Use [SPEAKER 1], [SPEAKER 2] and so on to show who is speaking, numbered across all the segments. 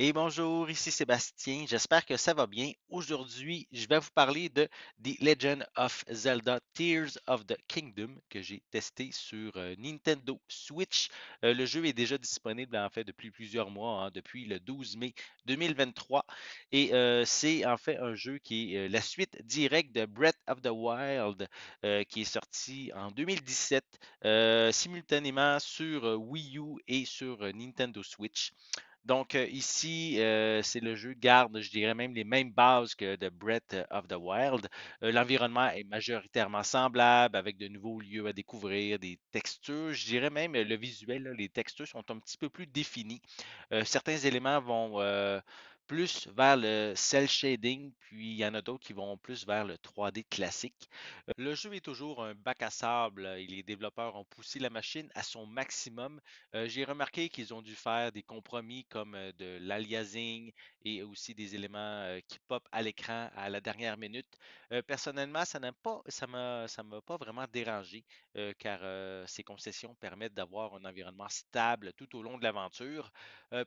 [SPEAKER 1] Et bonjour, ici Sébastien, j'espère que ça va bien. Aujourd'hui, je vais vous parler de The Legend of Zelda Tears of the Kingdom que j'ai testé sur Nintendo Switch. Le jeu est déjà disponible en fait depuis plusieurs mois, hein, depuis le 12 mai 2023. Et c'est en fait un jeu qui est la suite directe de Breath of the Wild qui est sorti en 2017 simultanément sur Wii U et sur Nintendo Switch. Donc ici, c'est le jeu garde, je dirais même les mêmes bases que de Breath of the Wild. L'environnement est majoritairement semblable avec de nouveaux lieux à découvrir, des textures. Je dirais même le visuel, là, les textures sont un petit peu plus définies. Certains éléments vont plus vers le cel shading, puis il y en a d'autres qui vont plus vers le 3D classique. Le jeu est toujours un bac à sable et les développeurs ont poussé la machine à son maximum. J'ai remarqué qu'ils ont dû faire des compromis comme de l'aliasing et aussi des éléments qui pop à l'écran à la dernière minute. Personnellement, ça m'a pas vraiment dérangé car ces concessions permettent d'avoir un environnement stable tout au long de l'aventure.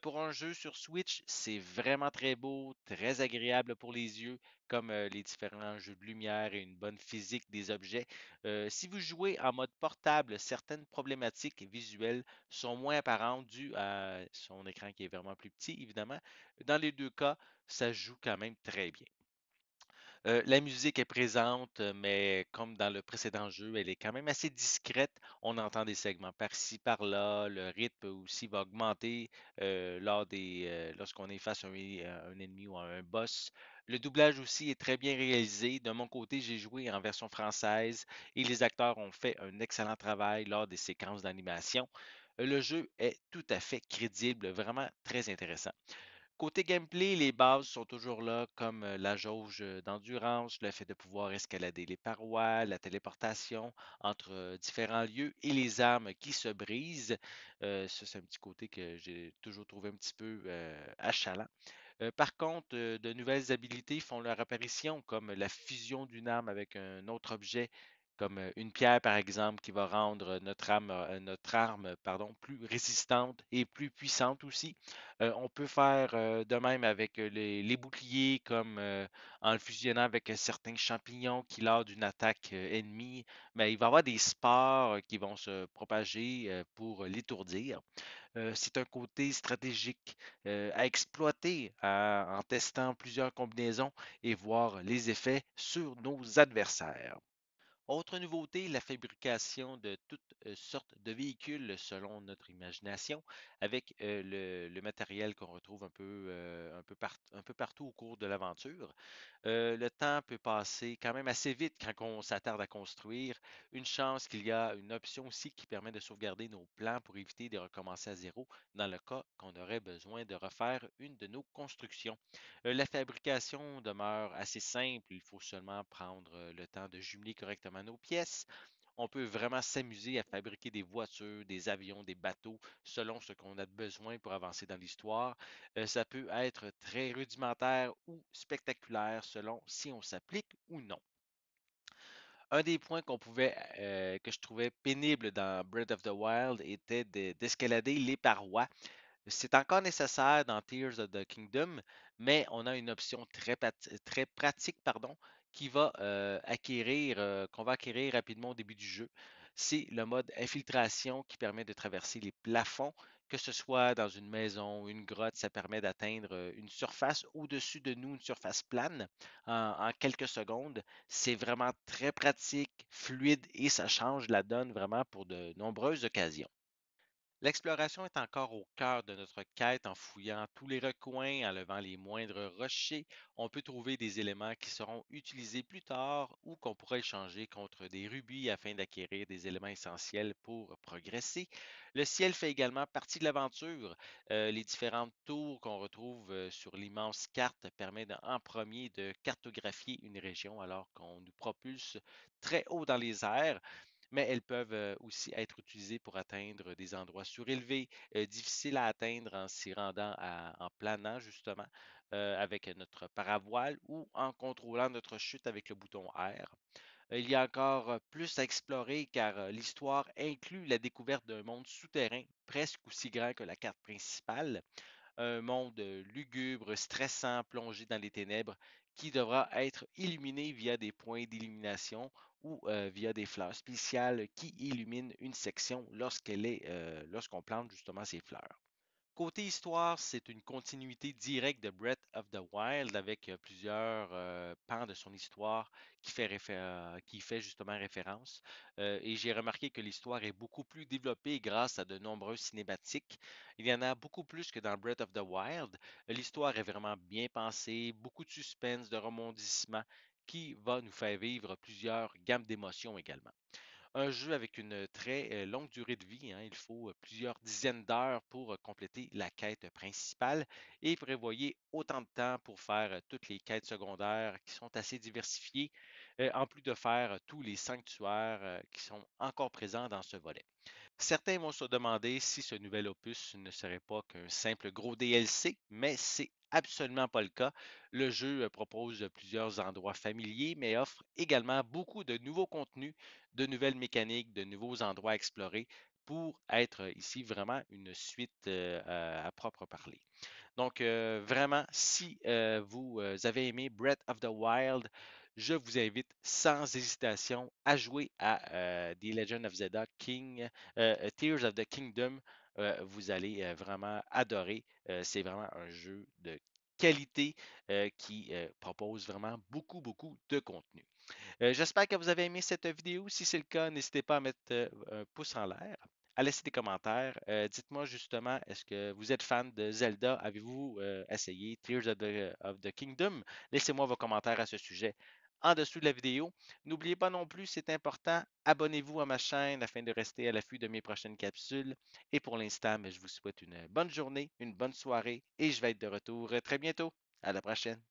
[SPEAKER 1] Pour un jeu sur Switch, c'est vraiment très beau, très agréable pour les yeux comme les différents jeux de lumière et une bonne physique des objets. Si vous jouez en mode portable, certaines problématiques visuelles sont moins apparentes dues à son écran qui est vraiment plus petit, évidemment. Dans les deux cas, ça joue quand même très bien. La musique est présente, mais comme dans le précédent jeu, elle est quand même assez discrète. On entend des segments par-ci, par-là. Le rythme aussi va augmenter lorsqu'on est face à un ennemi ou à un boss. Le doublage aussi est très bien réalisé. De mon côté, j'ai joué en version française et les acteurs ont fait un excellent travail lors des séquences d'animation. Le jeu est tout à fait crédible, vraiment très intéressant. Côté gameplay, les bases sont toujours là, comme la jauge d'endurance, le fait de pouvoir escalader les parois, la téléportation entre différents lieux et les armes qui se brisent. Ça, c'est un petit côté que j'ai toujours trouvé un petit peu achalant. Par contre, de nouvelles habilités font leur apparition, comme la fusion d'une arme avec un autre objet, comme une pierre par exemple, qui va rendre notre arme, pardon, plus résistante et plus puissante aussi. On peut faire de même avec les boucliers, comme en le fusionnant avec certains champignons qui, lors d'une attaque ennemie, mais il va y avoir des spores qui vont se propager pour l'étourdir. C'est un côté stratégique à exploiter en testant plusieurs combinaisons et voir les effets sur nos adversaires. Autre nouveauté, la fabrication de toutes sortes de véhicules selon notre imagination, avec le matériel qu'on retrouve un peu partout au cours de l'aventure. Le temps peut passer quand même assez vite quand on s'attarde à construire. Une chance qu'il y a une option aussi qui permet de sauvegarder nos plans pour éviter de recommencer à zéro dans le cas qu'on aurait besoin de refaire une de nos constructions. La fabrication demeure assez simple, il faut seulement prendre le temps de jumeler correctement nos pièces. On peut vraiment s'amuser à fabriquer des voitures, des avions, des bateaux selon ce qu'on a besoin pour avancer dans l'histoire. Ça peut être très rudimentaire ou spectaculaire selon si on s'applique ou non. Un des points que je trouvais pénible dans Breath of the Wild était d'escalader les parois. C'est encore nécessaire dans Tears of the Kingdom, mais on a une option très pratique, pardon, qu'on va acquérir rapidement au début du jeu. C'est le mode infiltration qui permet de traverser les plafonds, que ce soit dans une maison ou une grotte, ça permet d'atteindre une surface au-dessus de nous, une surface plane, en quelques secondes. C'est vraiment très pratique, fluide et ça change la donne vraiment pour de nombreuses occasions. L'exploration est encore au cœur de notre quête en fouillant tous les recoins, en levant les moindres rochers. On peut trouver des éléments qui seront utilisés plus tard ou qu'on pourra échanger contre des rubis afin d'acquérir des éléments essentiels pour progresser. Le ciel fait également partie de l'aventure. Les différentes tours qu'on retrouve sur l'immense carte permettent en premier de cartographier une région alors qu'on nous propulse très haut dans les airs, mais elles peuvent aussi être utilisées pour atteindre des endroits surélevés, difficiles à atteindre en s'y rendant en planant justement avec notre paravoile ou en contrôlant notre chute avec le bouton R. Il y a encore plus à explorer car l'histoire inclut la découverte d'un monde souterrain presque aussi grand que la carte principale. un monde lugubre, stressant, plongé dans les ténèbres, qui devra être illuminé via des points d'illumination ou via des fleurs spéciales qui illuminent une section lorsqu'on plante justement ces fleurs. Côté histoire, c'est une continuité directe de Breath of the Wild avec plusieurs pans de son histoire qui fait justement référence. Et j'ai remarqué que l'histoire est beaucoup plus développée grâce à de nombreuses cinématiques. Il y en a beaucoup plus que dans Breath of the Wild. L'histoire est vraiment bien pensée, beaucoup de suspense, de rebondissements qui va nous faire vivre plusieurs gammes d'émotions également. Un jeu avec une très longue durée de vie, hein. Il faut plusieurs dizaines d'heures pour compléter la quête principale et prévoyez autant de temps pour faire toutes les quêtes secondaires qui sont assez diversifiées, en plus de faire tous les sanctuaires qui sont encore présents dans ce volet. Certains vont se demander si ce nouvel opus ne serait pas qu'un simple gros DLC, mais c'est absolument pas le cas. Le jeu propose plusieurs endroits familiers, mais offre également beaucoup de nouveaux contenus, de nouvelles mécaniques, de nouveaux endroits à explorer pour être ici vraiment une suite à proprement parler. Donc, vraiment, si vous avez aimé Breath of the Wild, je vous invite sans hésitation à jouer à The Legend of Zelda Tears of the Kingdom. Vous allez vraiment adorer. C'est vraiment un jeu de qualité qui propose vraiment beaucoup, beaucoup de contenu. J'espère que vous avez aimé cette vidéo. Si c'est le cas, n'hésitez pas à mettre un pouce en l'air, à laisser des commentaires. Dites-moi justement, est-ce que vous êtes fan de Zelda? Avez-vous essayé Tears of the Kingdom? Laissez-moi vos commentaires à ce sujet en dessous de la vidéo. N'oubliez pas non plus, c'est important, abonnez-vous à ma chaîne afin de rester à l'affût de mes prochaines capsules. Et pour l'instant, je vous souhaite une bonne journée, une bonne soirée et je vais être de retour très bientôt. À la prochaine.